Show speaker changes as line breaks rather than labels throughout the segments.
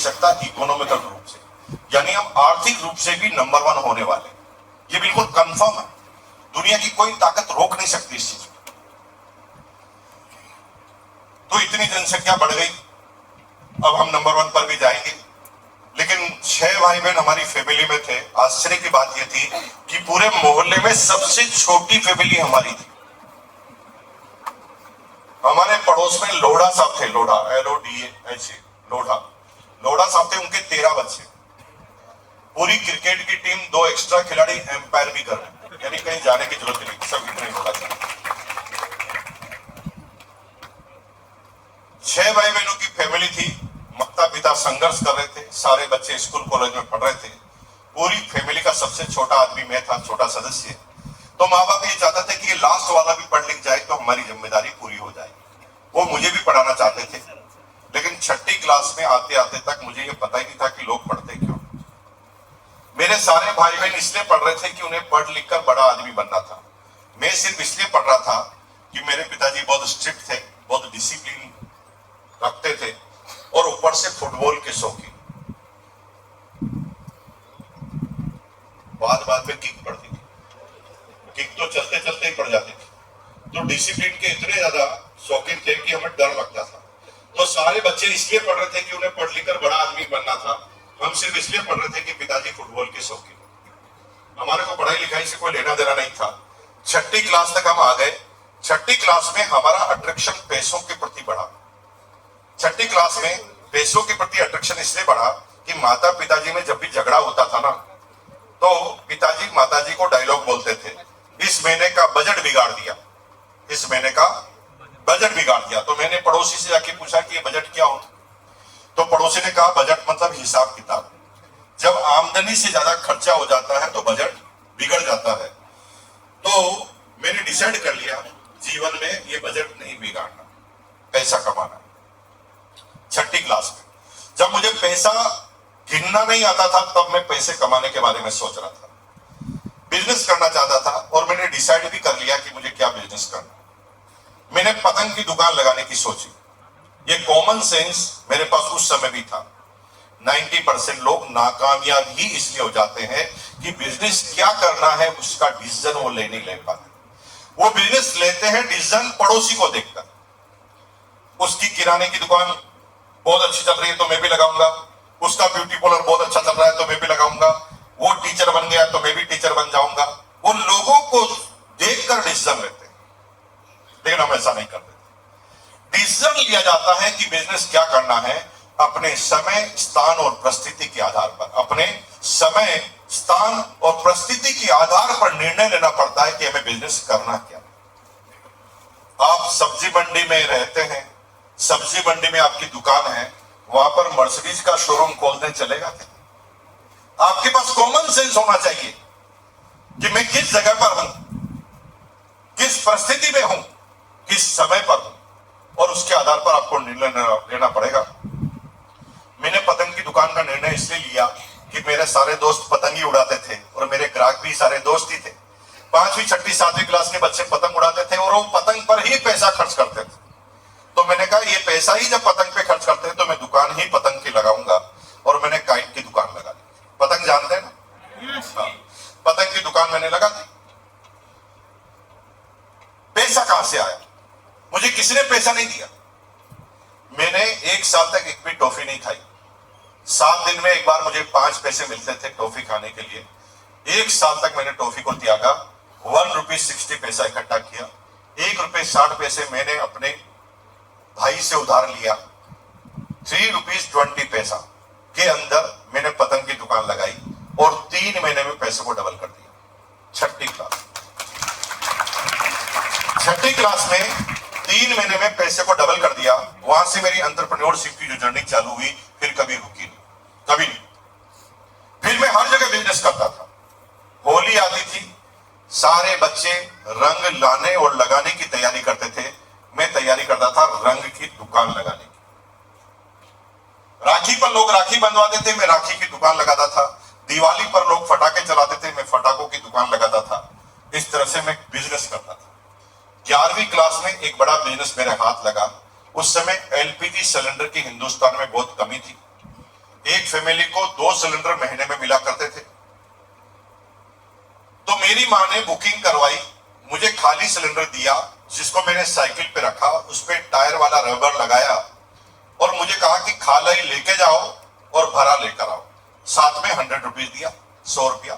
सकता इकोनॉमिकल रूप से, यानी हम आर्थिक रूप से भी नंबर 1 होने वाले, ये बिल्कुल कंफर्म है। दुनिया की कोई ताकत रोक नहीं सकती इस चीज को। तो इतनी जनसंख्या बढ़ गई, अब हम नंबर 1 पर भी जाएंगे। लेकिन 6 भाई बहन हमारी फैमिली में थे। आश्चर्य की बात यह थी कि पूरे मोहल्ले में सबसे छोटी फैमिली हमारी थी। हमारे पड़ोस में लोढ़ा साहब थे, लोढ़ा LODH, लोढ़ा साहब थे, उनके 13 बच्चे। पूरी क्रिकेट की टीम, 2 एक्स्ट्रा खिलाड़ी एम्पायर भी कर रहे, यानी कहीं जाने की जरूरत नहीं, सब इतने लोढ़ा साहब। 6 भाई बहनों की फैमिली थी। माता पिता संघर्ष कर रहे थे, सारे बच्चे स्कूल कॉलेज में पढ़ रहे थे। पूरी फैमिली का सबसे छोटा आदमी मैं था, छोटा सदस्य। तो माँ बाप ये चाहते थे कि ये लास्ट वाला भी पढ़ लिख जाए तो हमारी जिम्मेदारी पूरी हो जाए। वो मुझे भी पढ़ाना चाहते थे, लेकिन 6ठी क्लास में आते आते तक मुझे ये पता ही नहीं था कि लोग पढ़ते क्यों। मेरे सारे भाई बहन इसलिए पढ़ रहे थे कि उन्हें पढ़ लिख कर बड़ा आदमी बनना था। मैं सिर्फ इसलिए पढ़ रहा था कि मेरे पिताजी बहुत स्ट्रिक्ट थे, बहुत डिसिप्लिन रखते थे, और ऊपर से फुटबॉल के शौकीन। बाद में किक पड़ती थी, किक तो चलते चलते ही पड़ जाती थी। तो डिसिप्लिन के इतने ज्यादा शौकीन थे कि हमें डर लगता था। तो सारे बच्चे इसलिए पढ़ रहे थे कि उन्हें पढ़ लिख कर बड़ा आदमी बनना था। हम सिर्फ इसलिए पढ़ रहे थे कि पिताजी फुटबॉल के शौकीन। हमारे को पढ़ाई लिखाई से कोई लेना देना नहीं था। 6ठी क्लास तक हम आ गए। 6ठी क्लास में हमारा अट्रैक्शन पैसों के प्रति बढ़ा। 6ठी क्लास में पैसों के प्रति अट्रैक्शन इसलिए बढ़ा कि माता पिताजी में जब भी झगड़ा होता था ना, तो पिताजी माताजी को डायलॉग बोलते थे, इस महीने का बजट बिगाड़ दिया, इस महीने का बजट बिगाड़ दिया। तो मैंने पड़ोसी से जाके पूछा कि ये बजट क्या होता, तो पड़ोसी ने कहा बजट मतलब हिसाब किताब। जब आमदनी से ज्यादा खर्चा हो जाता है तो बजट बिगड़ जाता है। तो मैंने डिसाइड कर लिया जीवन में ये बजट नहीं बिगाड़ना, पैसा कमाना। 6ठी क्लास में जब मुझे पैसा गिनना नहीं आता था, तब मैं पैसे कमाने के बारे में सोच रहा था, बिजनेस करना चाहता था। और मैंने डिसाइड भी कर लिया कि मुझे क्या बिजनेस करना। मैंने पतंग की दुकान लगाने की सोची। ये कॉमन सेंस मेरे पास उस समय भी था। 90% लोग नाकामयाब ही इसलिए हो जाते हैं कि बिजनेस क्या करना है उसका डिसीजन वो ले नहीं ले पाते। वो बिजनेस लेते हैं डिसीजन पड़ोसी को देखकर। उसकी किराने की दुकान बहुत अच्छी चल रही है तो मैं भी लगाऊंगा, उसका ब्यूटी पार्लर बहुत अच्छा चल रहा है तो मैं भी लगाऊंगा, वो टीचर बन गया तो मैं भी टीचर बन जाऊंगा। वो लोगों को देखकर डिसीजन लेते हैं, लेकिन हम ऐसा नहीं करते। डिसीजन लिया जाता है कि बिजनेस क्या करना है अपने समय, स्थान और परिस्थिति के आधार पर। अपने समय, स्थान और परिस्थिति के आधार पर निर्णय लेना पड़ता है कि हमें बिजनेस करना क्या है। आप सब्जी मंडी में रहते हैं, सब्जी मंडी में आपकी दुकान है, वहां पर मर्सिडीज का शोरूम खोलने चलेगा क्या? आपके पास कॉमन सेंस होना चाहिए कि मैं किस जगह पर हूं, किस परिस्थिति में हूं, किस समय पर हूं, और उसके आधार पर आपको निर्णय लेना पड़ेगा। मैंने पतंग की दुकान का निर्णय इसलिए लिया कि मेरे सारे दोस्त पतंग ही उड़ाते थे और मेरे ग्राहक भी सारे दोस्त ही थे। 5वीं, 6ठी, 7वीं क्लास के बच्चे पतंग उड़ाते थे और वो पतंग पर ही पैसा खर्च करते थे। तो मैंने कहा ये पैसा ही जब पतंग पे खर्च करते हैं तो मैं दुकान ही पतंग की लगाऊंगा, और मैंने काइट की दुकान लगा दी। पतंग जानते हैं ना? हाँ, पतंग की दुकान मैंने लगा दी। पैसा कहां से आया? मुझे किसी ने पैसा नहीं दिया। मैंने 1 साल तक एक भी टॉफी नहीं खाई। 7 दिन में एक बार मुझे 5 पैसे मिलते थे टॉफी खाने के लिए। 1 साल तक मैंने टॉफी को त्यागा। 1 रुपये 60 पैसा इकट्ठा किया। 1 रुपये 60 पैसे मैंने अपने भाई से उधार लिया। 3 रुपीज 20 पैसा के अंदर मैंने पतंग की दुकान लगाई और 3 महीने में पैसे को डबल कर दिया। 6ठी क्लास 6ठी क्लास में 3 महीने में पैसे को डबल कर दिया। वहां से मेरी एंटरप्रेन्योरशिप की जो जर्नी चालू हुई, फिर कभी रुकी नहीं, कभी नहीं। फिर मैं हर जगह बिजनेस करता था। होली आती थी, सारे बच्चे रंग लाने और लगाने की तैयारी करते थे। मैं तैयारी करता था रंग की दुकान लगाने की। राखी पर लोग राखी बंधवाते थे, मैं राखी की दुकान लगाता था। दिवाली पर लोग फटाके चलाते थे, मैं फटाकों की दुकान लगाता था। इस तरह से मैं बिजनेस करता था। 11वीं क्लास में एक बड़ा बिजनेस मेरे हाथ लगा। उस समय एलपीजी सिलेंडर की हिंदुस्तान में बहुत कमी थी। एक फैमिली को 2 सिलेंडर महीने में मिला करते थे। तो मेरी मां ने बुकिंग करवाई, मुझे खाली सिलेंडर दिया, जिसको मैंने साइकिल पे रखा, उस पे टायर वाला रबर लगाया और मुझे कहा कि खाला ही लेके जाओ और भरा लेकर आओ। साथ में 100 रुपीज दिया, 100 रुपया।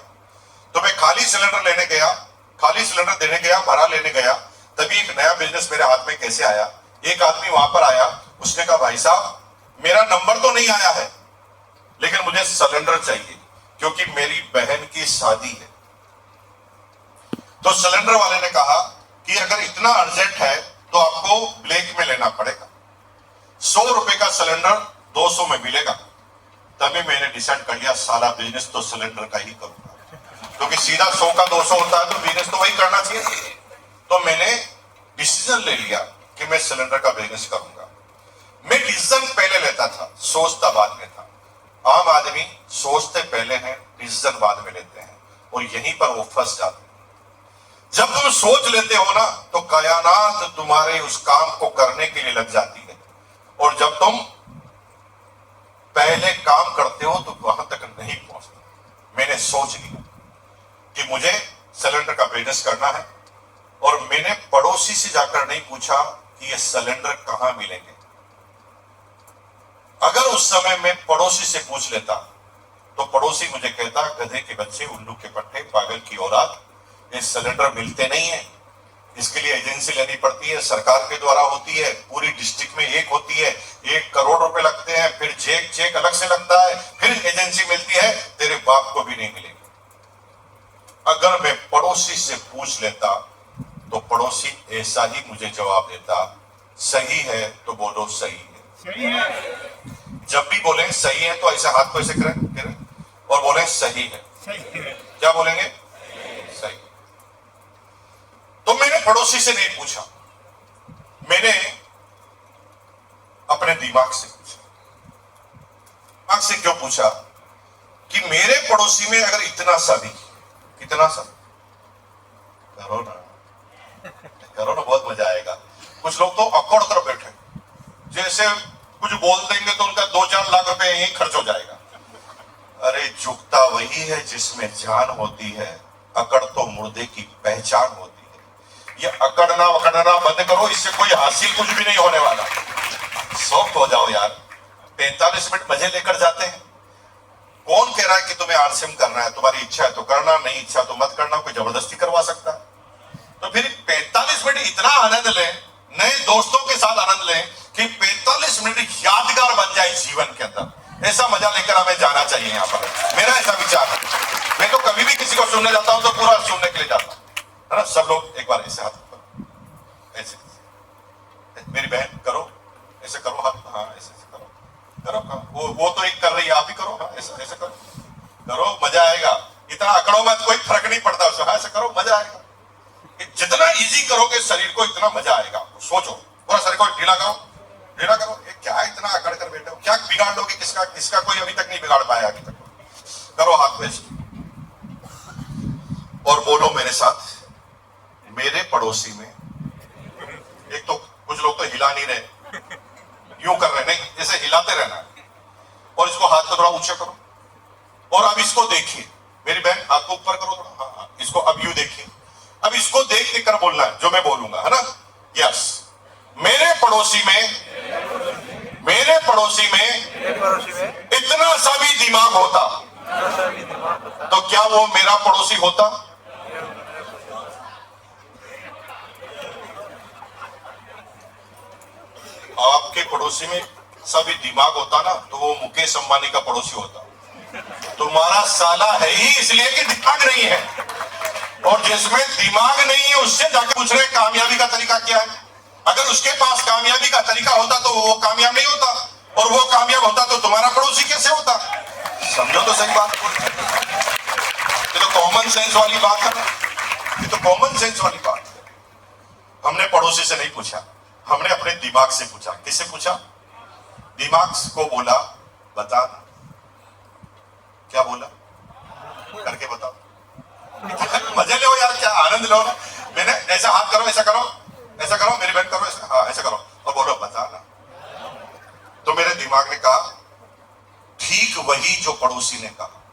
तो मैं खाली सिलेंडर लेने गया, खाली सिलेंडर देने गया, भरा लेने गया, तभी एक नया बिजनेस मेरे हाथ में कैसे आया। एक आदमी वहां पर आया, उसने कहा भाई साहब मेरा नंबर तो नहीं आया है लेकिन मुझे सिलेंडर चाहिए क्योंकि मेरी बहन की शादी है। तो सिलेंडर वाले ने कहा कि अगर इतना अर्जेंट है तो आपको ब्लैक में लेना पड़ेगा, 100 रुपए का सिलेंडर 200 में मिलेगा। तभी मैंने डिसाइड कर लिया सारा बिजनेस तो सिलेंडर का ही करूंगा, क्योंकि सीधा 100 का 200 होता है तो बिजनेस तो वही करना चाहिए। तो मैंने डिसीजन ले लिया कि मैं सिलेंडर का बिजनेस करूंगा। मैं डिसीजन पहले लेता था, सोचता बाद में था। आम आदमी सोचते पहले हैं, डिसीजन बाद में लेते हैं और यहीं पर वो फंस जाते हैं। जब तुम सोच लेते हो ना तो कायनात तुम्हारे उस काम को करने के लिए लग जाती है, और जब तुम पहले काम करते हो तो वहां तक नहीं पहुंचते। मैंने सोच लिया कि मुझे सिलेंडर का बिजनेस करना है और मैंने पड़ोसी से जाकर नहीं पूछा कि ये सिलेंडर कहां मिलेंगे। अगर उस समय मैं पड़ोसी से पूछ लेता तो पड़ोसी मुझे कहता गधे के बच्चे, उल्लू के पट्टे, पागल की औलाद, ये सिलेंडर मिलते नहीं है, इसके लिए एजेंसी लेनी पड़ती है, सरकार के द्वारा होती है, पूरी डिस्ट्रिक्ट में एक होती है, 1 करोड़ रुपए लगते हैं, फिर चेक अलग से लगता है, फिर एजेंसी मिलती है, तेरे बाप को भी नहीं मिलेगी। अगर मैं पड़ोसी से पूछ लेता तो पड़ोसी ऐसा ही मुझे जवाब देता, सही है तो बोलो सही है।
सही है,
जब भी बोले सही है तो ऐसे हाथ को ऐसे करें और बोले सही है।
सही है।
क्या बोलेंगे? सही। तो मैंने पड़ोसी से नहीं पूछा, मैंने अपने दिमाग से पूछा। दिमाग से क्यों पूछा? कि मेरे पड़ोसी में अगर इतना सा भी, कितना सा, करो ना बहुत मजा आएगा। कुछ लोग तो अकड़ कर बैठे, जैसे कुछ बोल देंगे तो उनका 2-4 लाख रुपए यही खर्च हो जाएगा। अरे झुकता वही है जिसमें जान होती है, अकड़ तो मुर्दे की पहचान होती है। ये अकड़ना वकड़ना बंद करो, इससे कोई हासिल कुछ भी नहीं होने वाला। सॉफ्ट हो जाओ यार। 45 मिनट मजे लेकर जाते हैं। कौन कह रहा है कि तुम्हें आरसीएम करना है? तुम्हारी इच्छा है तो करना, नहीं इच्छा तो मत करना, कोई जबरदस्ती करवा सकता है। तो फिर 45 मिनट इतना आनंद लें, नए दोस्तों के साथ आनंद लें कि 45 मिनट यादगार बन जाए जीवन के अंदर। ऐसा मजा लेकर हमें जाना चाहिए। यहाँ पर मेरा ऐसा विचार है। मैं तो कभी भी किसी को सुनने जाता हूं तो पूरा सुनने के लिए जाता हूं, है ना। सब लोग एक बार ऐसे हाथ ऊपर, ऐसे, मेरी बहन करो, ऐसे करो हाथ, हाँ ऐसे करो, करो। वो तो एक कर रही है, आप ही करो, हाँ ऐसे ऐसे करो, मजा आएगा। इतना अकड़ो मत, कोई फर्क नहीं पड़ता उससे, हाँ ऐसे करो, मजा आएगा। जितना इजी करोगे शरीर को इतना मजा आएगा। सोचो, पूरा शरीर को ढीला करो, ढीला करो। ये क्या इतना अकड़ कर बैठे हो? क्या बिगाड़ लोगे? किसका कोई अभी तक नहीं बिगाड़ पाया अभी तक। करो हाथ में और बोलो मेरे साथ, मेरे पड़ोसी में, एक तो कुछ लोग तो हिला नहीं रहे, यूं कर रहे, नहीं जैसे हिलाते रहना है। और इसको हाथ को थोड़ा ऊंचा करो और अब इसको देखिए। मेरी बहन हाथ को ऊपर करो थोड़ा, हाँ इसको अब यूं देखिए। अब इसको देख कर बोलना है जो मैं बोलूंगा, है ना। यस, मेरे पड़ोसी में इतना सा भी दिमाग होता तो क्या वो मेरा पड़ोसी होता? आपके पड़ोसी में सभी दिमाग होता ना तो वो मुकेश अंबानी का पड़ोसी होता। तुम्हारा साला है ही इसलिए कि दिमाग नहीं है, और जिसमें दिमाग नहीं है उससे जाकर पूछ रहे कामयाबी का तरीका क्या है। अगर उसके पास कामयाबी का तरीका होता तो वो कामयाब नहीं होता, और वो कामयाब होता तो तुम्हारा पड़ोसी कैसे होता? समझो तो सही बात। ये तो कॉमन सेंस वाली बात है, ये तो कॉमन सेंस वाली बात है। हमने पड़ोसी से नहीं पूछा, हमने अपने दिमाग से पूछा। किससे पूछा? दिमाग को बोला बता ना, क्या बोला करके बताओ। मजे लो यार, क्या आनंद लो ना। मैंने ऐसा हाथ करो, ऐसा करो, ऐसा करो, मेरी बहन करो ऐसा, हाँ ऐसा करो और बोलो बता ना। तो मेरे दिमाग ने कहा ठीक ठीक वही जो पड़ोसी ने कहा।